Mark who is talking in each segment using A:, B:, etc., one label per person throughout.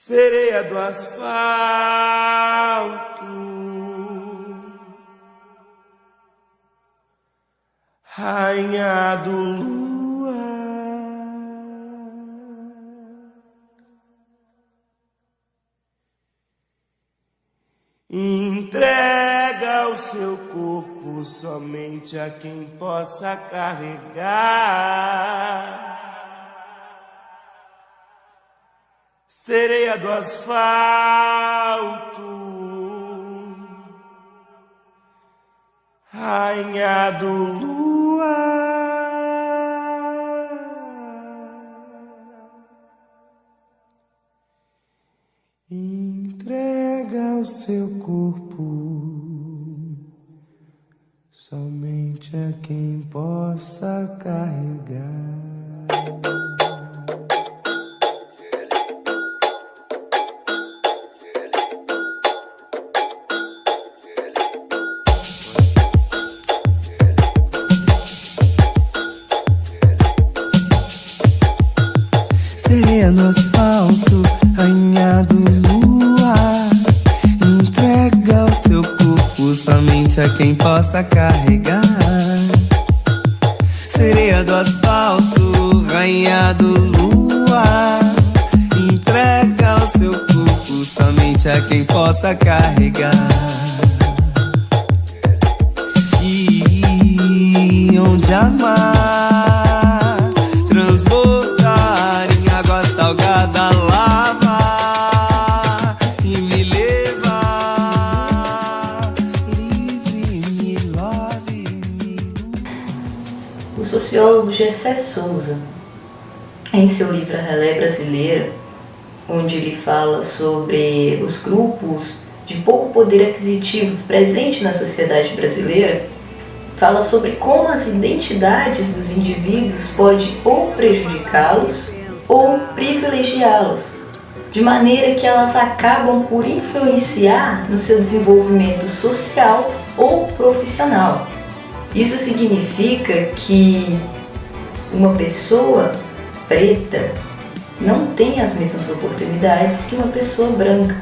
A: sereia do asfalto, rainha do luar, entrega o seu corpo somente a quem possa carregar. Sereia do asfalto, rainha do luar, entrega o seu corpo somente a quem possa carregar.
B: Sereia no asfalto, rainha do luar, entrega o seu corpo somente a quem possa carregar. Sereia do asfalto, rainha do luar, entrega o seu corpo somente a quem possa carregar. E onde amar transbordar em água salgada, lava e me leva livre, me love, me...
C: O sociólogo Gessé Souza, em seu livro A Relé Brasileira, onde ele fala sobre os grupos de pouco poder aquisitivo presente na sociedade brasileira, fala sobre como as identidades dos indivíduos podem ou prejudicá-los ou privilegiá-los, de maneira que elas acabam por influenciar no seu desenvolvimento social ou profissional. Isso significa que uma pessoa preta não tem as mesmas oportunidades que uma pessoa branca.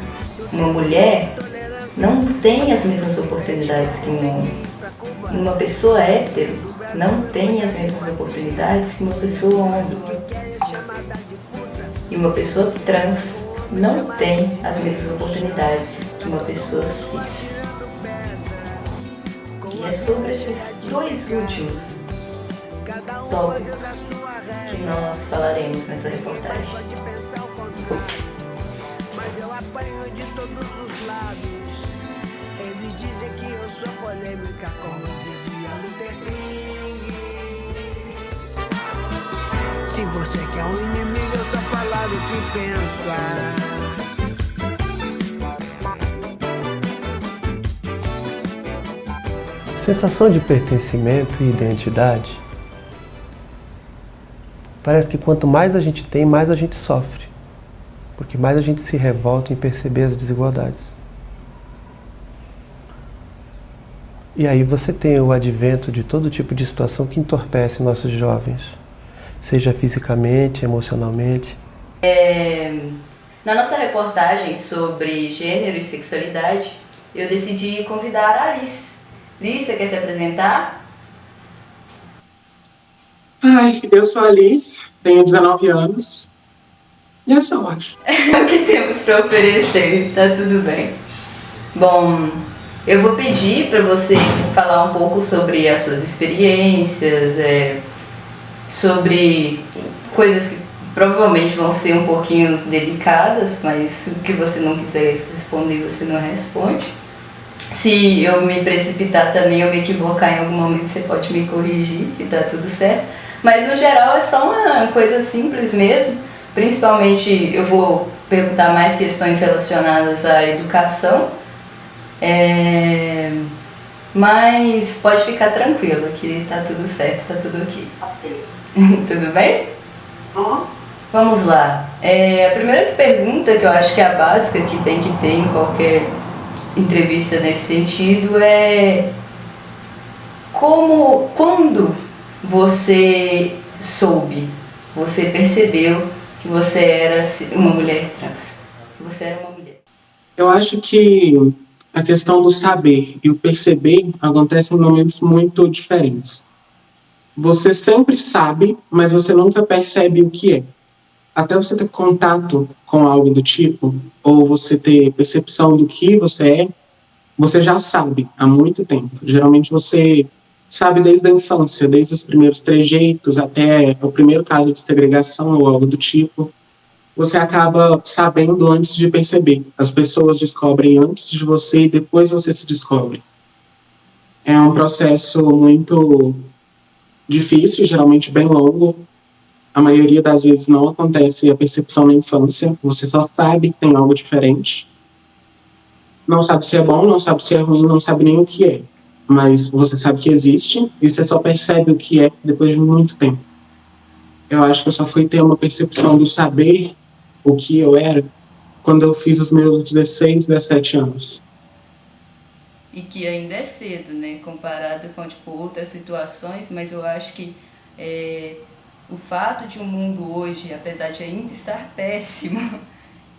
C: Uma mulher não tem as mesmas oportunidades que um homem. Uma pessoa hétero não tem as mesmas oportunidades que uma pessoa homem. E uma pessoa trans não tem as mesmas oportunidades que uma pessoa cis. E é sobre esses dois últimos tópicos que nós falaremos nessa reportagem.
D: Mas eu apanho de todos os lados. Eles dizem que eu sou polêmica, como dizia Luther King. Se você quer um inimigo, eu só falar o que pensa.
E: Sensação de pertencimento e identidade. Parece que quanto mais a gente tem, mais a gente sofre. Porque mais a gente se revolta em perceber as desigualdades. E aí você tem o advento de todo tipo de situação que entorpece nossos jovens. Seja fisicamente, emocionalmente.
C: Na nossa reportagem sobre gênero e sexualidade, eu decidi convidar a Alice. Alice, você quer se apresentar?
F: Ai, eu sou a Alice, tenho 19 anos e é só, acho.
C: O que temos para oferecer, tá tudo bem. Bom, eu vou pedir para você falar um pouco sobre as suas experiências, sobre coisas que provavelmente vão ser um pouquinho delicadas, mas o que você não quiser responder, você não responde. Se eu me precipitar também, eu me equivocar em algum momento, você pode me corrigir, que tá tudo certo. Mas no geral é só uma coisa simples mesmo. Principalmente eu vou perguntar mais questões relacionadas à educação. Mas pode ficar tranquilo que tá tudo certo, tá tudo ok. Tudo bem? Vamos lá. A primeira pergunta, que eu acho que é a básica que tem que ter em qualquer entrevista nesse sentido, é quando você soube, você percebeu que você era uma mulher trans? Você era uma mulher.
F: Eu acho que a questão do saber e o perceber acontecem em momentos muito diferentes. Você sempre sabe, mas você nunca percebe o que é. Até você ter contato com algo do tipo, ou você ter percepção do que você é, você já sabe há muito tempo. Geralmente você sabe desde a infância, desde os primeiros trejeitos até o primeiro caso de segregação ou algo do tipo. Você acaba sabendo antes de perceber. As pessoas descobrem antes de você e depois você se descobre. É um processo muito difícil, geralmente bem longo. A maioria das vezes não acontece a percepção na infância. Você só sabe que tem algo diferente. Não sabe se é bom, não sabe se é ruim, não sabe nem o que é. Mas você sabe que existe e você só percebe o que é depois de muito tempo. Eu acho que eu só fui ter uma percepção do saber o que eu era quando eu fiz os meus 16, 17 anos.
C: E que ainda é cedo, né? Comparado com outras situações, mas eu acho que o fato de o mundo hoje, apesar de ainda estar péssimo,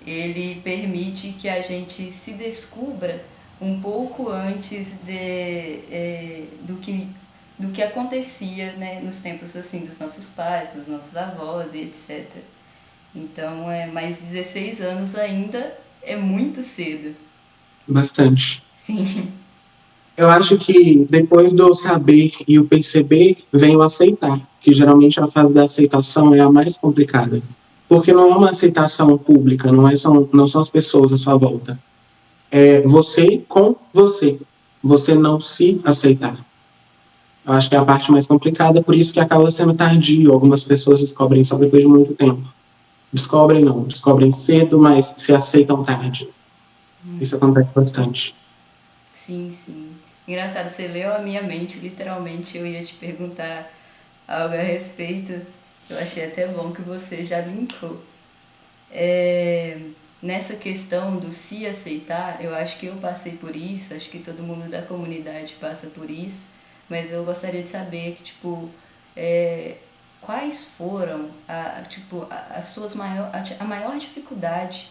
C: ele permite que a gente se descubra um pouco antes do que acontecia, né, nos tempos assim dos nossos pais, dos nossos avós e etc. Então, mais 16 anos ainda é muito cedo.
F: Bastante.
C: Sim.
F: Eu acho que depois do saber e o perceber, vem o aceitar, que geralmente a fase da aceitação é a mais complicada. Porque não é uma aceitação pública, não são as pessoas à sua volta. É você com você. Você não se aceitar. Eu acho que é a parte mais complicada, por isso que acaba sendo tardio. Algumas pessoas descobrem só depois de muito tempo. Descobrem cedo, mas se aceitam tarde. Isso acontece bastante.
C: Sim, sim. Engraçado, você leu a minha mente, literalmente eu ia te perguntar algo a respeito. Eu achei até bom que você já linkou. Nessa questão do se aceitar, eu acho que eu passei por isso, acho que todo mundo da comunidade passa por isso, mas eu gostaria de saber que, quais foram as suas a maior dificuldade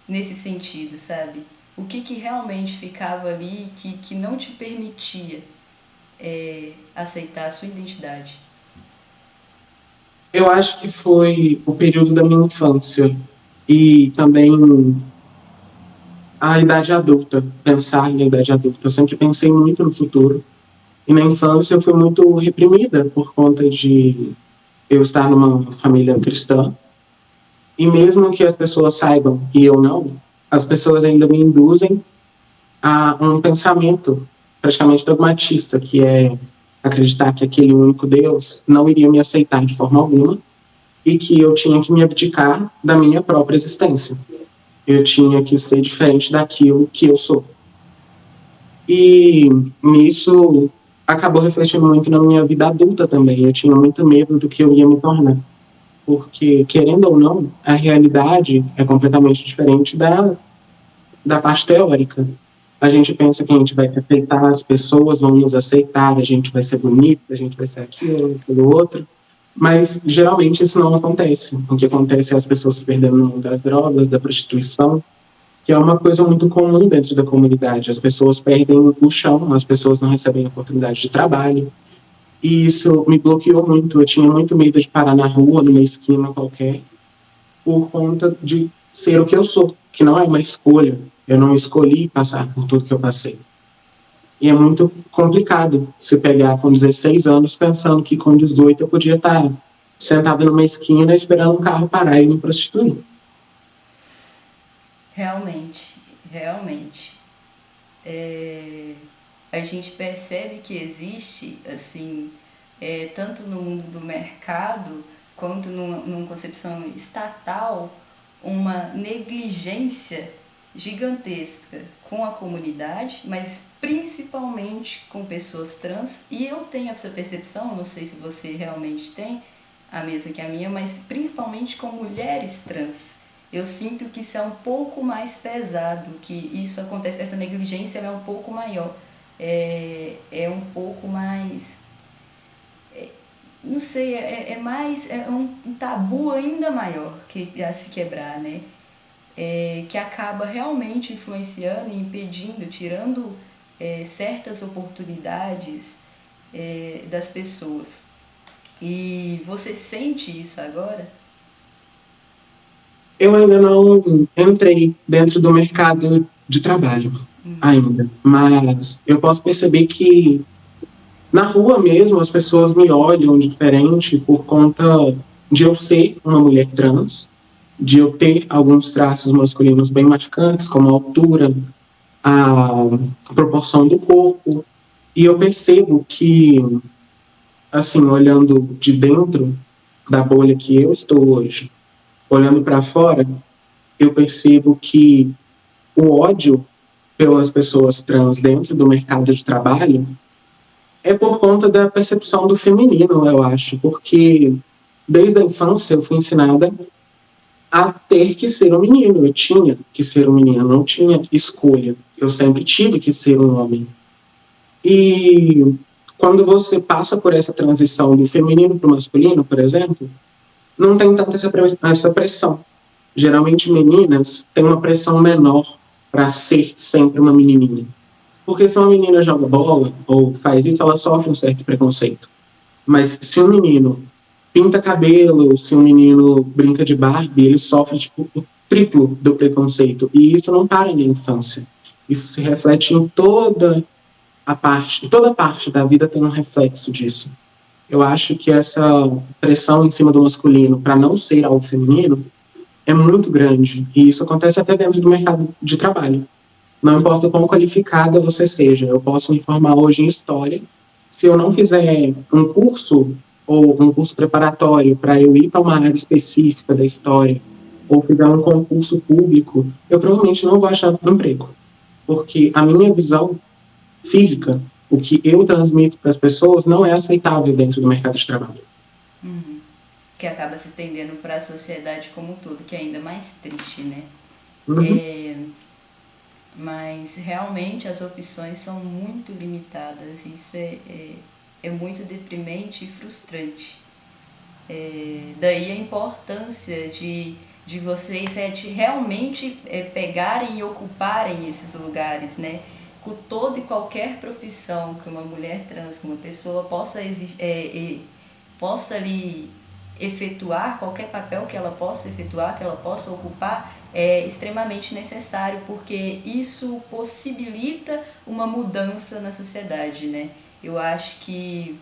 C: nesse sentido, sabe? O que realmente ficava ali que não te permitia aceitar a sua identidade?
F: Eu acho que foi o período da minha infância e também a idade adulta, pensar na idade adulta. Eu sempre pensei muito no futuro. E na infância eu fui muito reprimida por conta de eu estar numa família cristã. E mesmo que as pessoas saibam e eu não, as pessoas ainda me induzem a um pensamento praticamente dogmatista, que é acreditar que aquele único Deus não iria me aceitar de forma alguma e que eu tinha que me abdicar da minha própria existência. Eu tinha que ser diferente daquilo que eu sou. E nisso acabou refletindo muito na minha vida adulta também. Eu tinha muito medo do que eu ia me tornar. Porque, querendo ou não, a realidade é completamente diferente da parte teórica. A gente pensa que a gente vai aceitar, as pessoas vão nos aceitar, a gente vai ser bonito, a gente vai ser aquilo, aquilo outro. Mas, geralmente, isso não acontece. O que acontece é as pessoas se perdendo no mundo das drogas, da prostituição, que é uma coisa muito comum dentro da comunidade. As pessoas perdem o chão, as pessoas não recebem oportunidade de trabalho. E isso me bloqueou muito. Eu tinha muito medo de parar na rua, numa esquina qualquer, por conta de ser o que eu sou, que não é uma escolha. Eu não escolhi passar por tudo que eu passei. E é muito complicado se pegar com 16 anos pensando que com 18 eu podia estar sentado numa esquina esperando um carro parar e me prostituir.
C: Realmente, realmente. A gente percebe que existe, assim, tanto no mundo do mercado quanto numa concepção estatal, uma negligência gigantesca com a comunidade, mas principalmente com pessoas trans. E eu tenho essa percepção, não sei se você realmente tem a mesma que a minha, mas principalmente com mulheres trans. Eu sinto que isso é um pouco mais pesado, que isso acontece, essa negligência é um pouco maior, é um pouco mais, não sei, é um tabu ainda maior que a se quebrar, né? que acaba realmente influenciando e impedindo, tirando certas oportunidades das pessoas. E você sente isso agora?
F: Eu ainda não entrei dentro do mercado de trabalho ainda, mas eu posso perceber que na rua mesmo as pessoas me olham diferente por conta de eu ser uma mulher trans, de eu ter alguns traços masculinos bem marcantes, como a altura, a proporção do corpo, e eu percebo que, assim, olhando de dentro da bolha que eu estou hoje, olhando para fora, eu percebo que o ódio pelas pessoas trans dentro do mercado de trabalho é por conta da percepção do feminino, eu acho, porque desde a infância eu fui ensinada a ter que ser um menino, eu tinha que ser um menino, não tinha escolha, eu sempre tive que ser um homem. E quando você passa por essa transição do feminino para o masculino, por exemplo, não tem tanta essa pressão. Geralmente meninas têm uma pressão menor para ser sempre uma menininha. Porque se uma menina joga bola ou faz isso, ela sofre um certo preconceito. Mas se um menino pinta cabelo, se um menino brinca de Barbie, ele sofre tipo, o triplo do preconceito. E isso não para na infância. Isso se reflete em toda parte da vida tem um reflexo disso. Eu acho que essa pressão em cima do masculino para não ser algo feminino é muito grande. E isso acontece até dentro do mercado de trabalho. Não importa o quão qualificada você seja, eu posso me formar hoje em História. Se eu não fizer um curso ou um curso preparatório para eu ir para uma área específica da História, ou fizer um concurso público, eu provavelmente não vou achar emprego. Porque a minha visão física, o que eu transmito para as pessoas, não é aceitável dentro do mercado de trabalho.
C: Que acaba se estendendo para a sociedade como um todo, que é ainda mais triste, né? Mas realmente as opções são muito limitadas. Isso é muito deprimente e frustrante. Daí a importância de vocês de realmente pegarem e ocuparem esses lugares, né? Com toda e qualquer profissão que uma mulher trans, que uma pessoa possa ali efetuar, qualquer papel que ela possa efetuar, que ela possa ocupar, é extremamente necessário, porque isso possibilita uma mudança na sociedade, né? Eu acho que,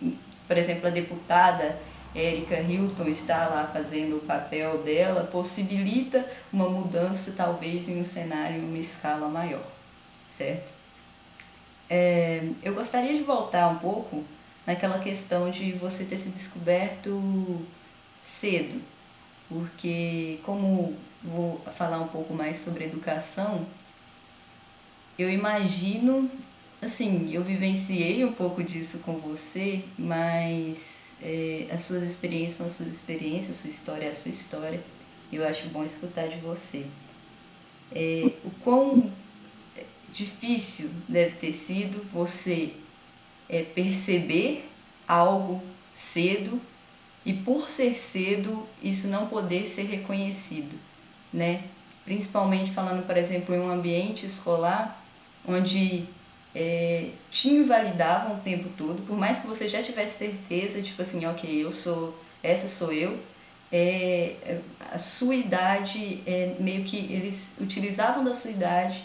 C: por exemplo, a deputada Érica Hilton está lá fazendo o papel dela, possibilita uma mudança talvez em um cenário, em uma escala maior, certo? Eu gostaria de voltar um pouco naquela questão de você ter se descoberto cedo, porque como vou falar um pouco mais sobre educação, eu imagino, assim, eu vivenciei um pouco disso com você, mas as suas experiências são a sua experiência, a sua história é a sua história, e eu acho bom escutar de você. O quão difícil deve ter sido você perceber algo cedo e, por ser cedo, isso não poder ser reconhecido, né? Principalmente falando, por exemplo, em um ambiente escolar onde te invalidavam o tempo todo, por mais que você já tivesse certeza, tipo assim, ok, essa sou eu, a sua idade, meio que eles utilizavam da sua idade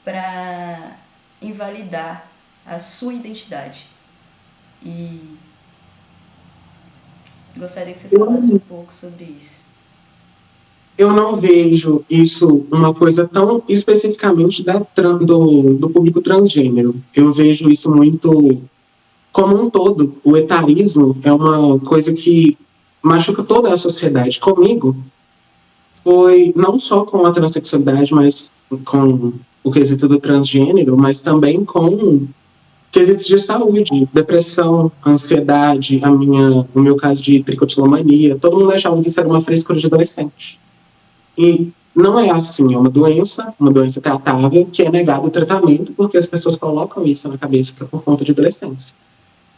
C: para invalidar a sua identidade. E gostaria que você falasse um pouco sobre isso.
F: Eu não vejo isso uma coisa tão especificamente do público transgênero. Eu vejo isso muito como um todo. O etarismo é uma coisa que machuca toda a sociedade. Comigo, foi não só com a transexualidade, mas com o quesito do transgênero, mas também com quesitos de saúde, depressão, ansiedade, o meu caso de tricotilomania. Todo mundo achava que isso era uma frescura de adolescente. E não é assim, é uma doença tratável, que é negado o tratamento, porque as pessoas colocam isso na cabeça que é por conta de adolescência.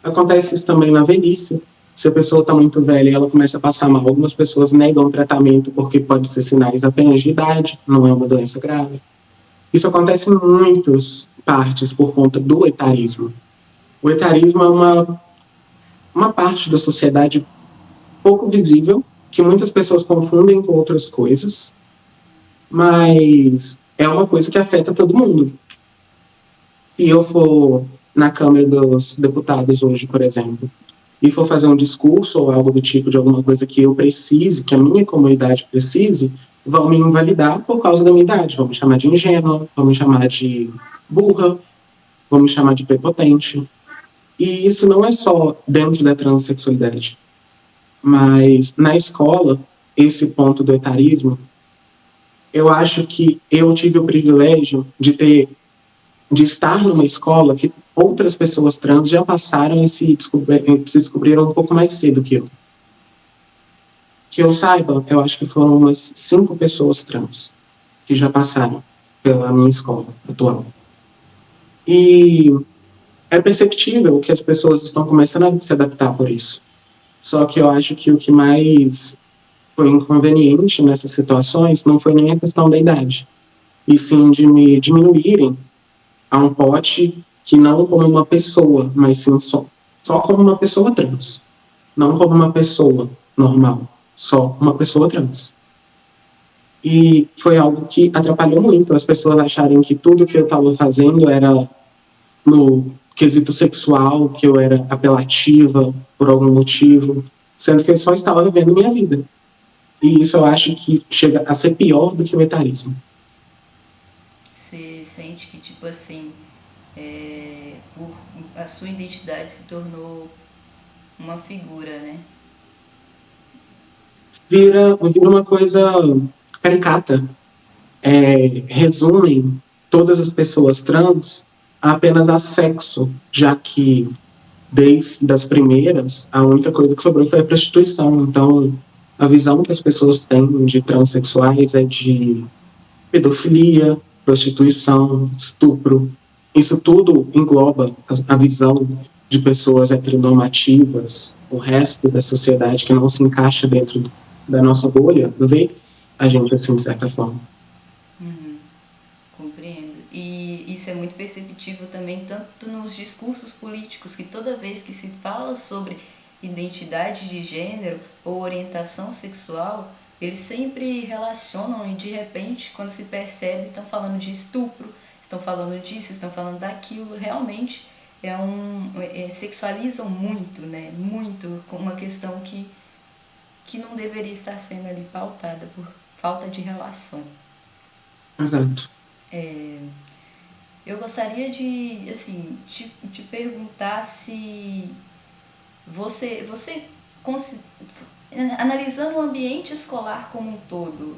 F: Acontece isso também na velhice. Se a pessoa está muito velha e ela começa a passar mal, algumas pessoas negam o tratamento porque pode ser sinais apenas de idade, não é uma doença grave. Isso acontece em muitas partes por conta do etarismo. O etarismo é uma parte da sociedade pouco visível, que muitas pessoas confundem com outras coisas, mas é uma coisa que afeta todo mundo. Se eu for na Câmara dos Deputados hoje, por exemplo, e for fazer um discurso ou algo do tipo de alguma coisa que eu precise, que a minha comunidade precise, vão me invalidar por causa da minha idade. Vão me chamar de ingênua, vão me chamar de burra, vão me chamar de prepotente. E isso não é só dentro da transexualidade, mas na escola, esse ponto do etarismo, eu acho que eu tive o privilégio de estar numa escola que outras pessoas trans já passaram e se descobriram um pouco mais cedo que eu. Que eu saiba, eu acho que foram umas 5 pessoas trans que já passaram pela minha escola atual. E é perceptível que as pessoas estão começando a se adaptar por isso. Só que eu acho que o que mais foi inconveniente nessas situações não foi nem a questão da idade, e sim de me diminuírem a um pote que não como uma pessoa, mas sim só como uma pessoa trans. Não como uma pessoa normal, só uma pessoa trans. E foi algo que atrapalhou muito as pessoas acharem que tudo que eu estava fazendo era no quesito sexual, que eu era apelativa por algum motivo, sendo que eu só estava vivendo minha vida. E isso eu acho que chega a ser pior do que o etarismo.
C: Você sente que, tipo assim, a sua identidade se tornou uma figura, né?
F: Vira uma coisa caricata. Resumem todas as pessoas trans apenas a sexo, já que desde as primeiras, a única coisa que sobrou foi a prostituição. Então, a visão que as pessoas têm de transexuais é de pedofilia, prostituição, estupro. Isso tudo engloba a visão de pessoas heteronormativas, o resto da sociedade que não se encaixa dentro da nossa bolha, vê a gente assim, de certa forma.
C: Compreendo. E isso é muito perceptível também, tanto nos discursos políticos, que toda vez que se fala sobre identidade de gênero ou orientação sexual, eles sempre relacionam e de repente, quando se percebe, estão falando de estupro, estão falando disso, estão falando daquilo. Realmente sexualizam muito, né? Muito, com uma questão que não deveria estar sendo ali pautada por falta de relação.
F: Exato.
C: Eu gostaria de, assim, te perguntar se você analisando o ambiente escolar como um todo,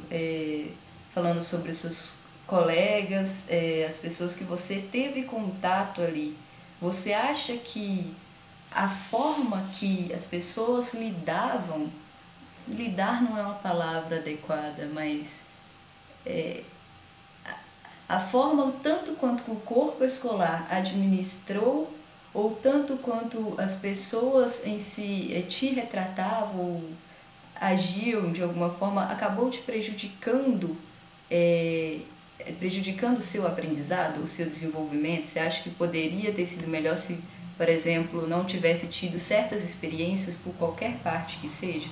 C: falando sobre os seus colegas, as pessoas que você teve contato ali, você acha que a forma que as pessoas lidar não é uma palavra adequada, mas a forma, tanto quanto o corpo escolar administrou, ou tanto quanto as pessoas em si te retratavam ou agiam de alguma forma, acabou te prejudicando o seu aprendizado, o seu desenvolvimento? Você acha que poderia ter sido melhor se, por exemplo, não tivesse tido certas experiências por qualquer parte que seja?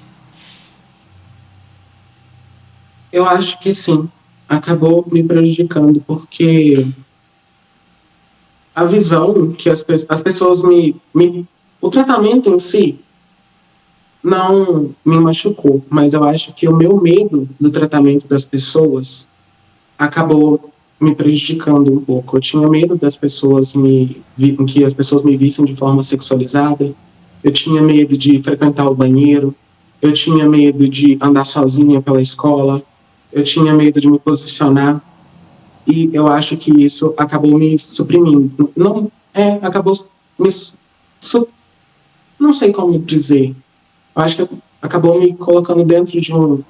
F: Eu acho que sim. Acabou me prejudicando, porque a visão que as pessoas o tratamento em si não me machucou, mas eu acho que o meu medo do tratamento das pessoas acabou me prejudicando um pouco. Eu tinha medo das pessoas que as pessoas me vissem de forma sexualizada, eu tinha medo de frequentar o banheiro, eu tinha medo de andar sozinha pela escola, eu tinha medo de me posicionar, e eu acho que isso acabou me suprimindo. Acabou me... não sei como dizer. Eu acho que acabou me colocando dentro de um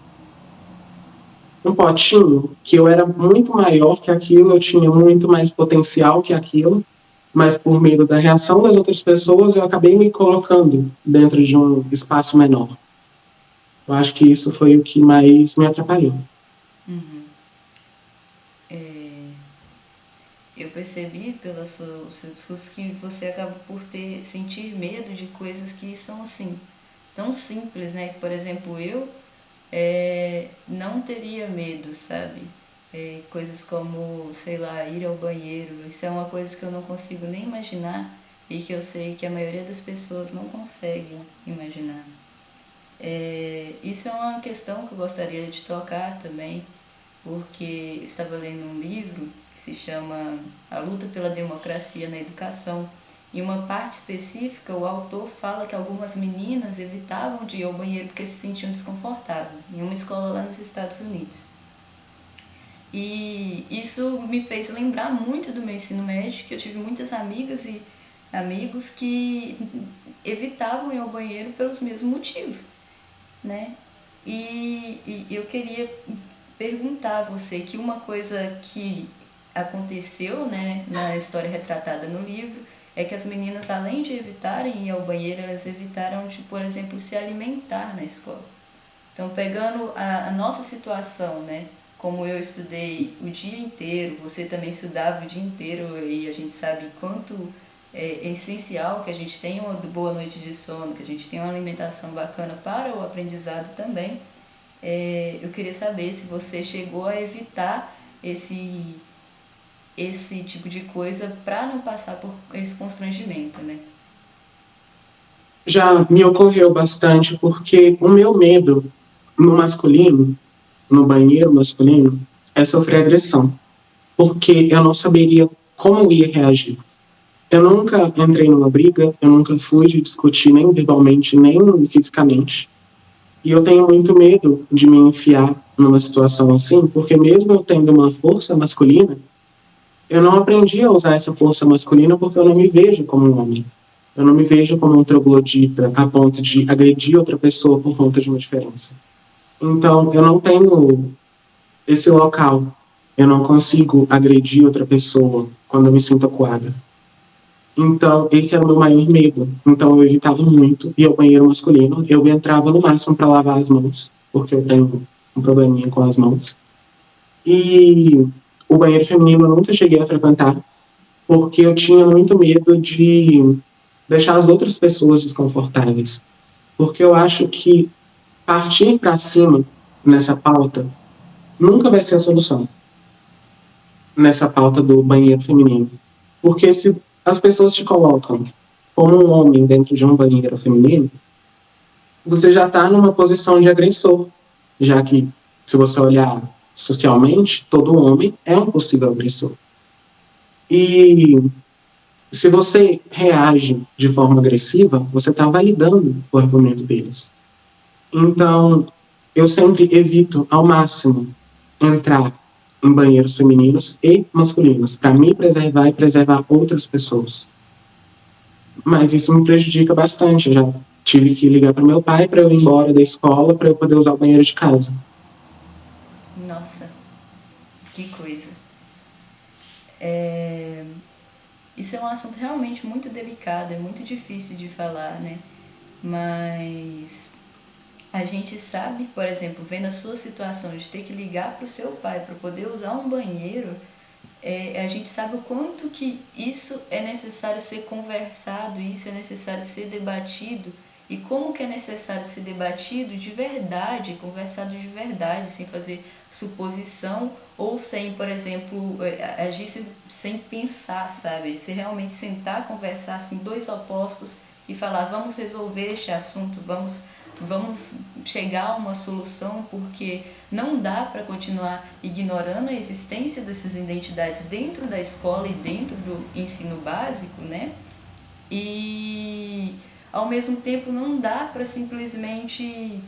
F: potinho que eu era muito maior que aquilo, eu tinha muito mais potencial que aquilo, mas por medo da reação das outras pessoas, eu acabei me colocando dentro de um espaço menor. Eu acho que isso foi o que mais me atrapalhou.
C: Eu percebi pelo seu discurso que você acaba por sentir medo de coisas que são assim, tão simples, né? Que, por exemplo, eu não teria medo, sabe? Coisas como, sei lá, ir ao banheiro. Isso é uma coisa que eu não consigo nem imaginar e que eu sei que a maioria das pessoas não consegue imaginar. Isso é uma questão que eu gostaria de tocar também, porque eu estava lendo um livro que se chama A Luta pela Democracia na Educação. Em uma parte específica, o autor fala que algumas meninas evitavam de ir ao banheiro porque se sentiam desconfortáveis, em uma escola lá nos Estados Unidos. E isso me fez lembrar muito do meu ensino médio, que eu tive muitas amigas e amigos que evitavam ir ao banheiro pelos mesmos motivos, né? E eu queria perguntar a você que uma coisa que aconteceu, né, na história retratada no livro, é que as meninas, além de evitarem ir ao banheiro, elas evitaram de, por exemplo, se alimentar na escola. Então, pegando a nossa situação, né, como eu estudei o dia inteiro, você também estudava o dia inteiro, e a gente sabe quanto é essencial que a gente tenha uma boa noite de sono, que a gente tenha uma alimentação bacana para o aprendizado também. Eu queria saber se você chegou a evitar esse tipo de coisa para não passar por esse constrangimento, né?
F: Já me ocorreu bastante, porque o meu medo no masculino, no banheiro masculino, é sofrer agressão. Porque eu não saberia como eu ia reagir. Eu nunca entrei numa briga, eu nunca fui de discutir nem verbalmente, nem fisicamente. E eu tenho muito medo de me enfiar numa situação assim, porque mesmo eu tendo uma força masculina, eu não aprendi a usar essa força masculina porque eu não me vejo como um homem. Eu não me vejo como um troglodita a ponto de agredir outra pessoa por conta de uma diferença. Então, eu não tenho esse local. Eu não consigo agredir outra pessoa quando eu me sinto acuada. Então, esse era o meu maior medo. Então, eu evitava muito ir ao banheiro masculino. Eu entrava no máximo para lavar as mãos, porque eu tenho um probleminha com as mãos. E o banheiro feminino eu nunca cheguei a frequentar, porque eu tinha muito medo de deixar as outras pessoas desconfortáveis. Porque eu acho que partir para cima nessa pauta nunca vai ser a solução. Nessa pauta do banheiro feminino. Porque se as pessoas te colocam como um homem dentro de um banheiro feminino, você já está numa posição de agressor, já que, se você olhar socialmente, todo homem é um possível agressor. E se você reage de forma agressiva, você está validando o argumento deles. Então, eu sempre evito ao máximo entrar em banheiros femininos e masculinos, para me preservar e preservar outras pessoas. Mas isso me prejudica bastante. Eu já tive que ligar para meu pai para eu ir embora da escola para eu poder usar o banheiro de casa.
C: Nossa, que coisa. Isso é um assunto realmente muito delicado, é muito difícil de falar, né? Mas a gente sabe, por exemplo, vendo a sua situação de ter que ligar para o seu pai para poder usar um banheiro, a gente sabe o quanto que isso é necessário ser conversado, isso é necessário ser debatido, e como que é necessário ser debatido de verdade, conversado de verdade, sem fazer suposição ou sem, por exemplo, agir sem pensar, sabe? Se realmente sentar, conversar assim, dois opostos e falar, vamos resolver este assunto, vamos chegar a uma solução, porque não dá para continuar ignorando a existência dessas identidades dentro da escola e dentro do ensino básico, né? E ao mesmo tempo não dá para simplesmente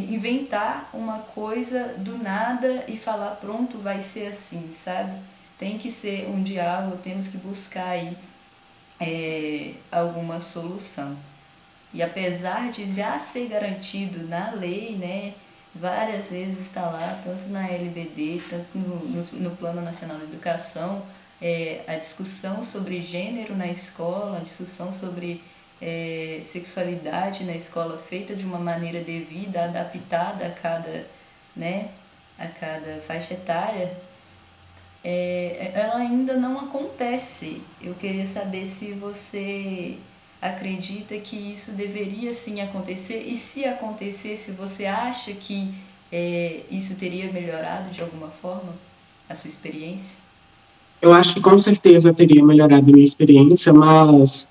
C: inventar uma coisa do nada e falar pronto, vai ser assim, sabe? Tem que ser um diálogo, temos que buscar aí alguma solução. E apesar de já ser garantido na lei, né, várias vezes está lá, tanto na LBD, tanto no Plano Nacional de Educação, a discussão sobre gênero na escola, a discussão sobre sexualidade na escola feita de uma maneira devida, adaptada a cada faixa etária, ela ainda não acontece. Eu queria saber se você acredita que isso deveria sim acontecer, e se acontecesse, você acha que isso teria melhorado de alguma forma a sua experiência?
F: Eu acho que com certeza teria melhorado a minha experiência, mas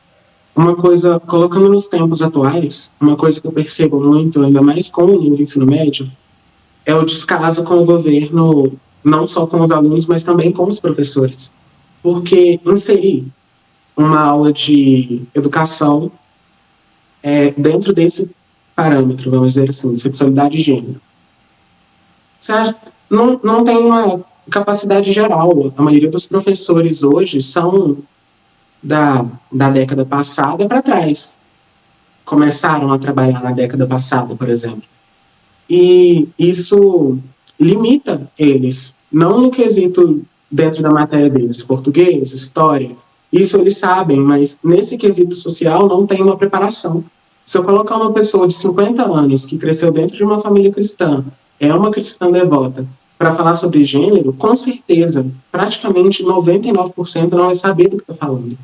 F: uma coisa, colocando nos tempos atuais, uma coisa que eu percebo muito, ainda mais com o nível de ensino médio, é o descaso com o governo, não só com os alunos, mas também com os professores. Porque inserir uma aula de educação dentro desse parâmetro, vamos dizer assim, sexualidade e gênero, você acha, não tem uma capacidade geral. A maioria dos professores hoje são da década passada para trás. Começaram a trabalhar na década passada, por exemplo. E isso limita eles, não no quesito dentro da matéria deles, português, história, isso eles sabem, mas nesse quesito social não tem uma preparação. Se eu colocar uma pessoa de 50 anos que cresceu dentro de uma família cristã, é uma cristã devota, para falar sobre gênero, com certeza, praticamente 99% não vai saber do que está falando.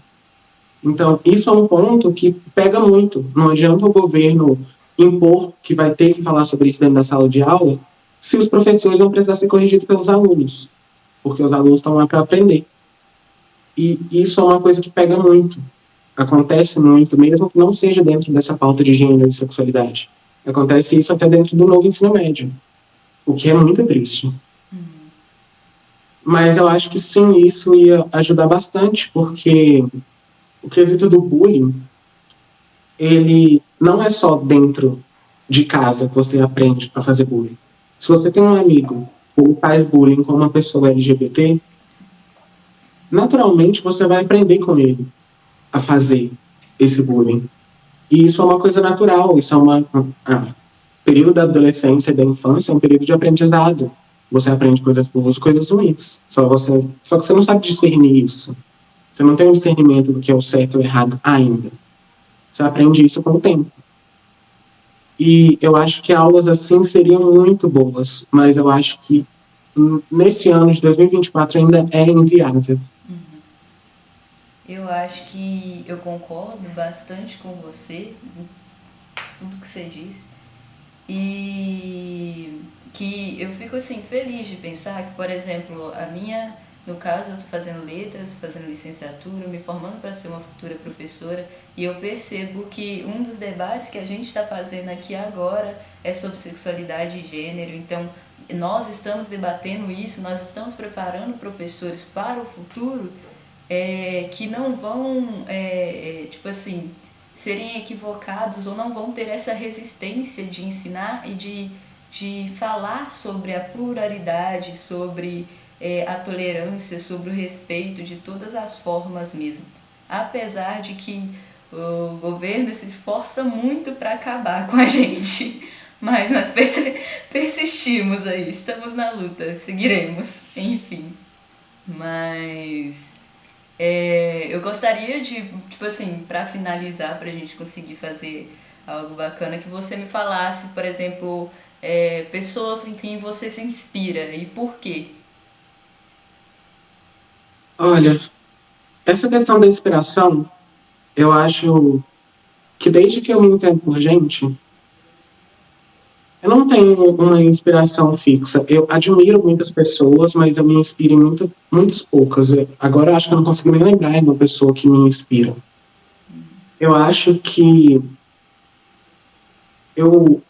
F: Então, isso é um ponto que pega muito. Não adianta o governo impor que vai ter que falar sobre isso dentro da sala de aula, se os professores vão precisar ser corrigidos pelos alunos, porque os alunos estão lá para aprender. E isso é uma coisa que pega muito. Acontece muito, mesmo que não seja dentro dessa pauta de gênero e sexualidade. Acontece isso até dentro do novo ensino médio, o que é muito triste. Mas eu acho que sim, isso ia ajudar bastante, porque o quesito do bullying, ele não é só dentro de casa que você aprende a fazer bullying. Se você tem um amigo ou faz bullying com uma pessoa LGBT, naturalmente você vai aprender com ele a fazer esse bullying. E isso é uma coisa natural, isso é período da adolescência e da infância é um período de aprendizado. Você aprende coisas boas e coisas ruins. Só que você não sabe discernir isso. Você não tem um discernimento do que é o certo ou o errado ainda. Você aprende isso com o tempo. E eu acho que aulas assim seriam muito boas, mas eu acho que nesse ano de 2024 ainda é inviável.
C: Eu acho que eu concordo bastante com você, tudo que você disse, e que eu fico assim feliz de pensar que, por exemplo, no caso eu estou fazendo letras, fazendo licenciatura, me formando para ser uma futura professora, e eu percebo que um dos debates que a gente está fazendo aqui agora é sobre sexualidade e gênero. Então nós estamos debatendo isso, nós estamos preparando professores para o futuro, que não vão, tipo assim, serem equivocados ou não vão ter essa resistência de ensinar e de falar sobre a pluralidade, sobre a tolerância, sobre o respeito de todas as formas mesmo. Apesar de que o governo se esforça muito para acabar com a gente, mas nós persistimos aí, estamos na luta, seguiremos, enfim. Mas eu gostaria de, tipo assim, para finalizar, para a gente conseguir fazer algo bacana, que você me falasse, por exemplo, pessoas em quem você se inspira e por quê?
F: Olha, essa questão da inspiração, eu acho que desde que eu me entendo por gente, eu não tenho uma inspiração fixa. Eu admiro muitas pessoas, mas eu me inspiro em muitas poucas. Agora eu acho que eu não consigo nem lembrar de uma pessoa que me inspira. Eu acho que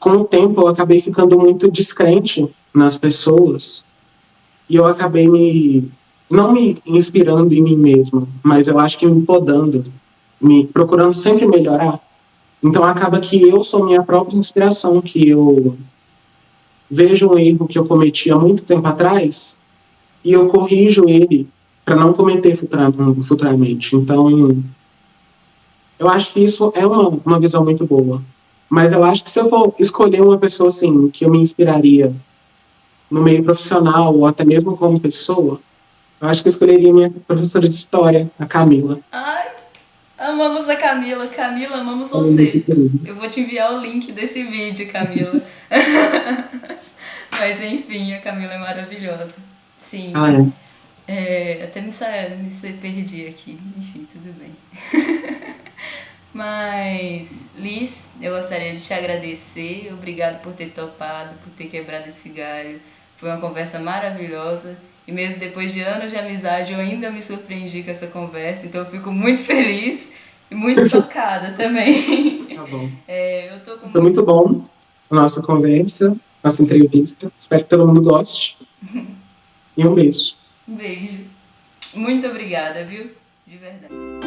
F: com o tempo, eu acabei ficando muito descrente nas pessoas e eu acabei não me inspirando em mim mesmo, mas eu acho que me podando, procurando sempre melhorar. Então acaba que eu sou minha própria inspiração, que eu vejo um erro que eu cometi há muito tempo atrás e eu corrijo ele para não cometer futuramente. Então, eu acho que isso é uma visão muito boa. Mas eu acho que se eu for escolher uma pessoa assim, que eu me inspiraria no meio profissional ou até mesmo como pessoa, Eu acho que eu escolheria minha professora de história, a Camila.
C: Ai, amamos a Camila. Camila, amamos
F: Ela é muito
C: você.
F: querida.
C: Eu vou te enviar o link desse vídeo, Camila. Mas enfim, a Camila é maravilhosa. Sim.
F: Ah,
C: Até me perdi aqui. Enfim, tudo bem. Mas, Liz, eu gostaria de te agradecer. Obrigado por ter topado, por ter quebrado esse galho. Foi uma conversa maravilhosa. E mesmo depois de anos de amizade, eu ainda me surpreendi com essa conversa. Então eu fico muito feliz e muito tocada também.
F: tá bom.
C: Eu tô com
F: Foi muito bom a nossa conversa, nossa entrevista. Espero que todo mundo goste. E um beijo.
C: Um beijo. Muito obrigada, viu? De verdade.